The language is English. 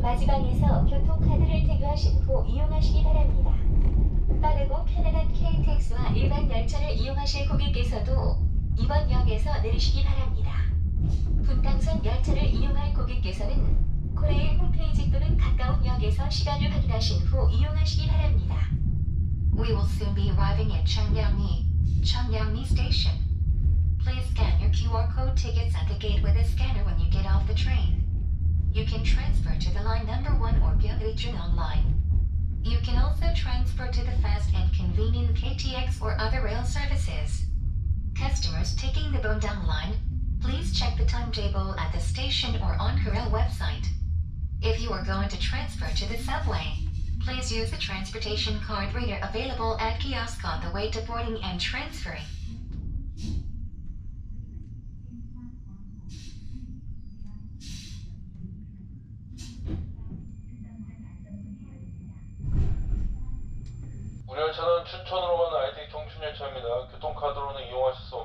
마지막에서 교통카드를 제거하신 후 이용하시기 바랍니다. 빠르고 편안한 KTX와 일반 열차를 이용하실 고객께서도 이번 역에서 내리시기 바랍니다. 분당선 열차를 이용할 고객께서는 코레일 홈페이지 또는 가까운 역에서 시간을 확인하신 후 이용하시기 바랍니다. We will soon be arriving at 청량리 Station. Please scan your QR code tickets at the gate with a scanner when you get off the train. You can transfer to the line number 1 or 매력있는 line. You can also transfer to the fast and convenient KTX or other rail services. Customers taking the Bundang line, please check the timetable at the station or on Korea website. If you are going to transfer to the subway, please use the transportation card reader available at kiosk on the way to boarding and transferring. 우리 열차는 춘천으로 가는 Itx-청춘 열차입니다. 교통카드로는 이용하실 수